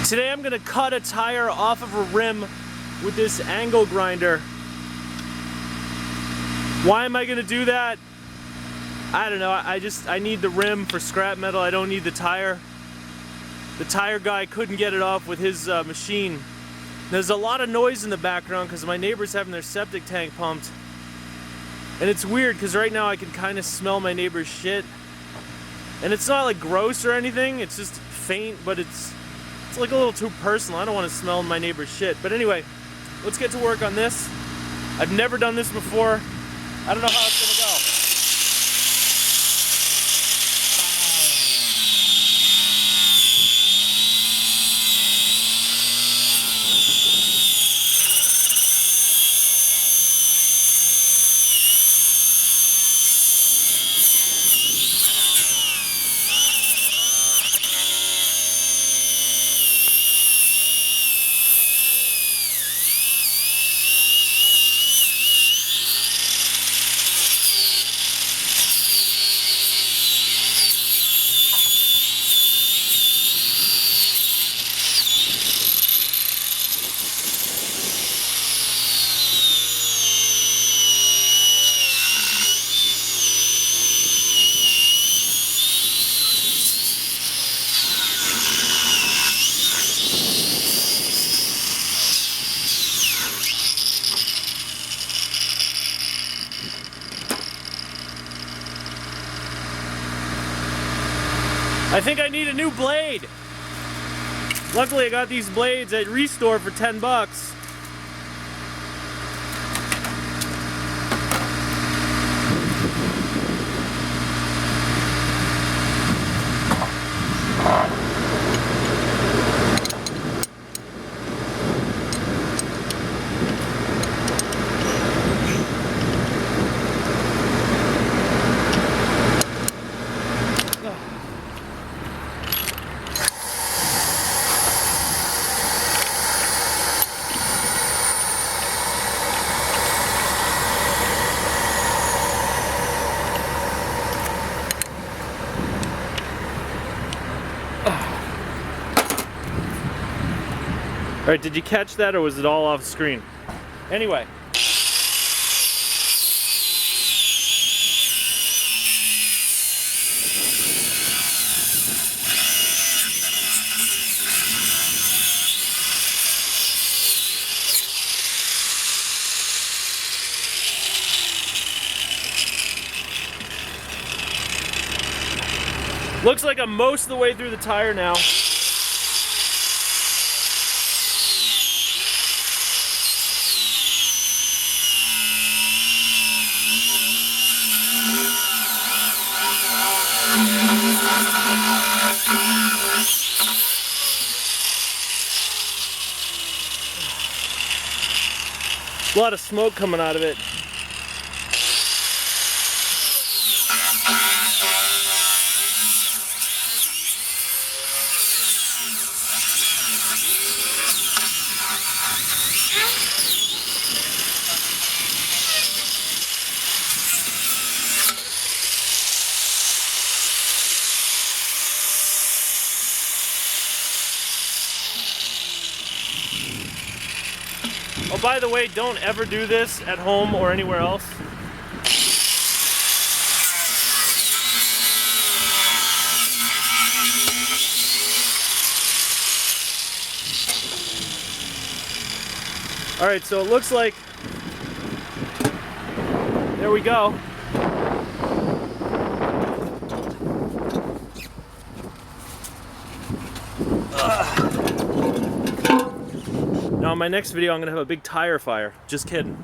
Today I'm gonna cut a tire off of a rim with this angle grinder. Why am I gonna do that? I don't know. I need the rim for scrap metal. I don't need the tire. The tire guy couldn't get it off with his machine. There's a lot of noise in the background because my neighbor's having their septic tank pumped. And it's weird because right now I can kind of smell my neighbor's shit. And it's not like gross or anything, it's just faint, but it's like a little too personal. I don't want to smell my neighbor's shit. But anyway, let's get to work on this. I've never done this before. I don't know how it's gonna go. I think I need a new blade. Luckily I got these blades at Restore for 10 bucks. Alright, did you catch that or was it all off screen? Anyway. Looks like I'm most of the way through the tire now. A lot of smoke coming out of it. Oh, by the way, don't ever do this at home or anywhere else. All right, so it looks like, there we go. Now in my next video I'm gonna have a big tire fire. Just kidding.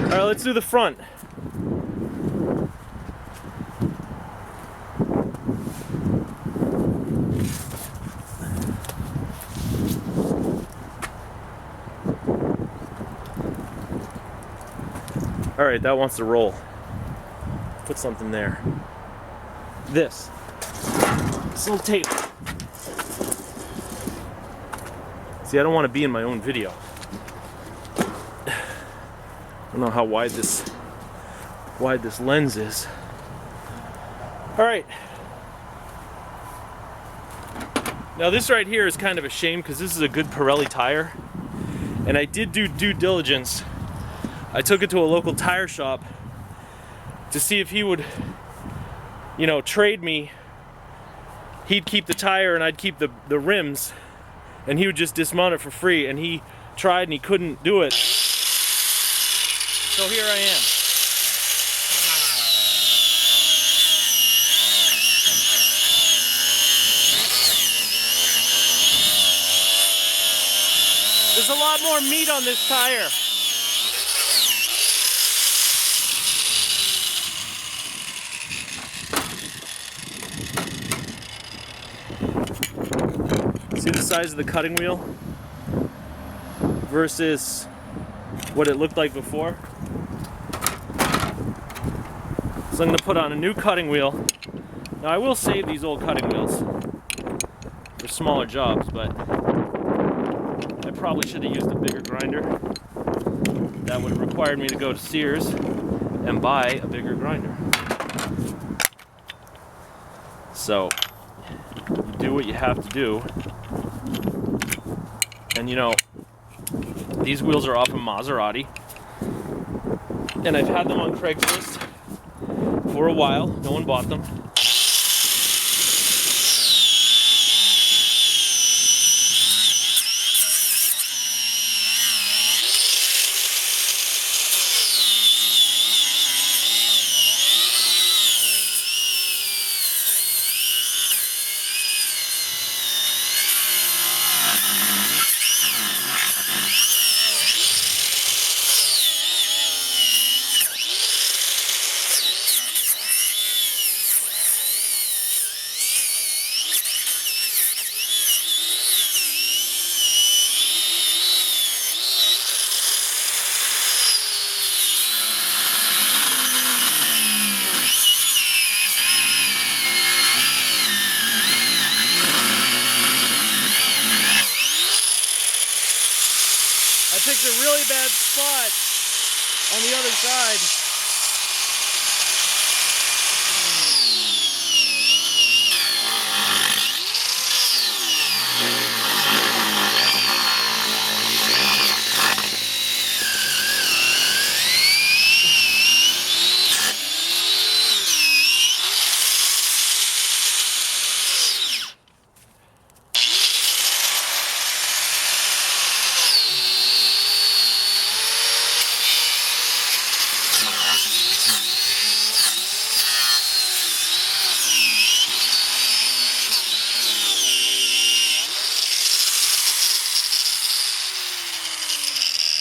Alright, let's do the front. Alright, that wants to roll. Put something there. This little tape. See, I don't want to be in my own video. I don't know how wide this lens is. All right. Now this right here is kind of a shame because this is a good Pirelli tire. And I did do due diligence. I took it to a local tire shop to see if he would, you know, trade me. He'd keep the tire and I'd keep the rims, and he would just dismount it for free. And he tried and he couldn't do it. So here I am. There's a lot more meat on this tire. See the size of the cutting wheel versus what it looked like before? So I'm going to put on a new cutting wheel. Now I will save these old cutting wheels for smaller jobs, but I probably should have used a bigger grinder. That would have required me to go to Sears and buy a bigger grinder. So you do what you have to do. And you know, these wheels are off of Maserati, and I've had them on Craigslist for a while. No one bought them. I picked a really bad spot on the other side.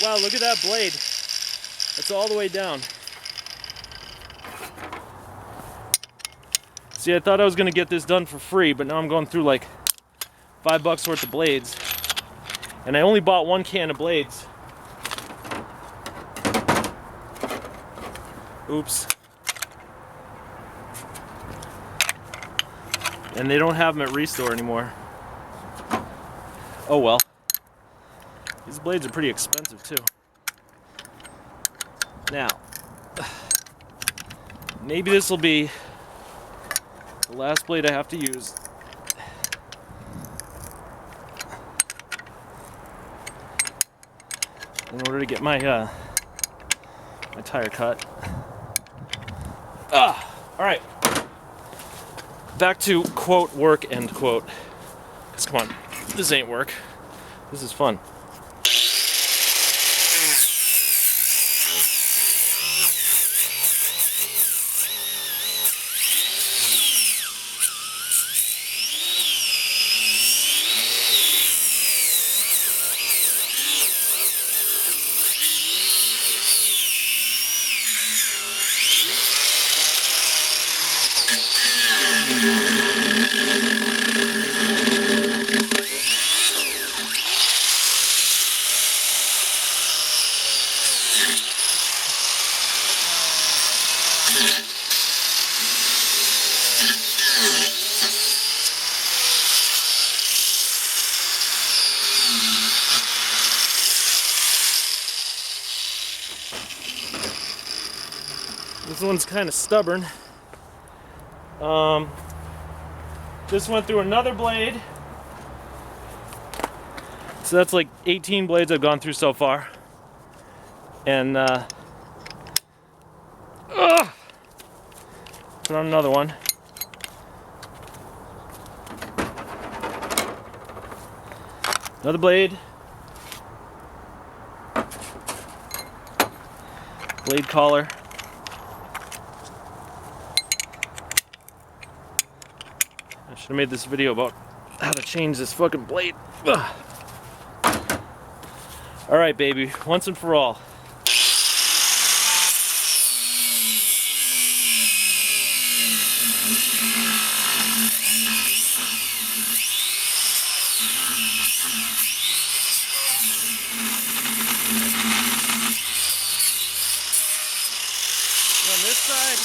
Wow, look at that blade. It's all the way down. See, I thought I was gonna get this done for free, but now I'm going through like $5 worth of blades. And I only bought one can of blades. Oops. And they don't have them at Restore anymore. Oh well. These blades are pretty expensive too. Now, maybe this will be the last blade I have to use. In order to get my my tire cut. All right. Back to quote work end quote. 'Cause come on, this ain't work. This is fun. This one's kind of stubborn. This went through another blade. So that's like 18 blades I've gone through so far. And put on another one. Another blade. Blade collar. I should have made this video about how to change this fucking blade. Ugh. All right, baby, once and for all. On this side.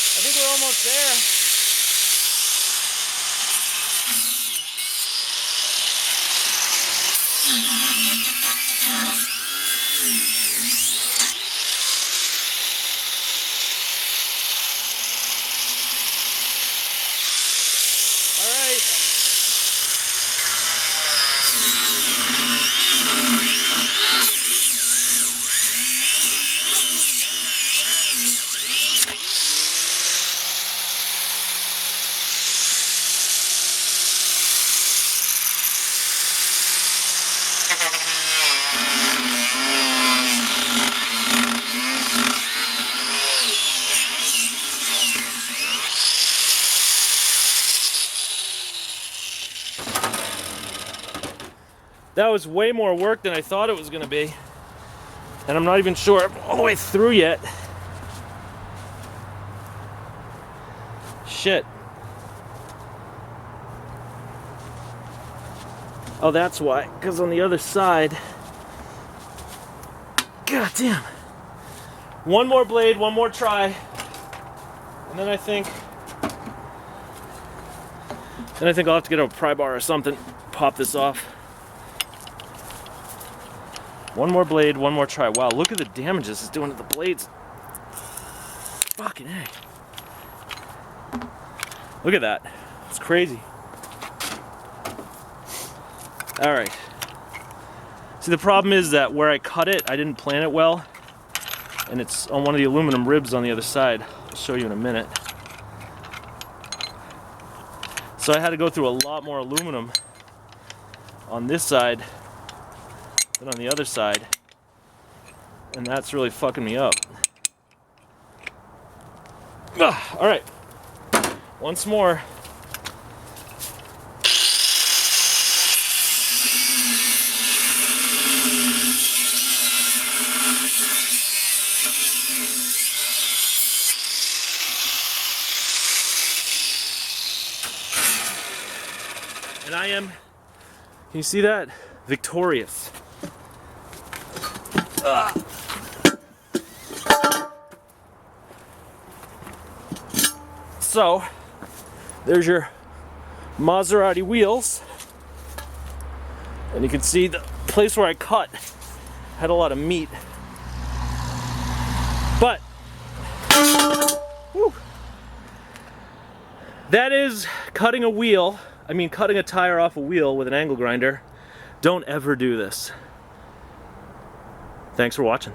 I think we're almost there. All right. That was way more work than I thought it was going to be. And I'm not even sure I'm all the way through yet. Shit. Oh, that's why. Because on the other side... God damn. One more blade, one more try. And then I think I'll have to get a pry bar or something. Pop this off. One more blade, one more try. Wow, look at the damage this is doing to the blades. Fucking A. Look at that. It's crazy. Alright. See, the problem is that where I cut it, I didn't plan it well. And it's on one of the aluminum ribs on the other side. I'll show you in a minute. So I had to go through a lot more aluminum on this side than on the other side, and that's really fucking me up. All right, once more. And I am, can you see that? Victorious. So, there's your Maserati wheels. And you can see the place where I cut had a lot of meat. But, whew, that is cutting a wheel. I mean, cutting a tire off a wheel with an angle grinder. Don't ever do this. Thanks for watching.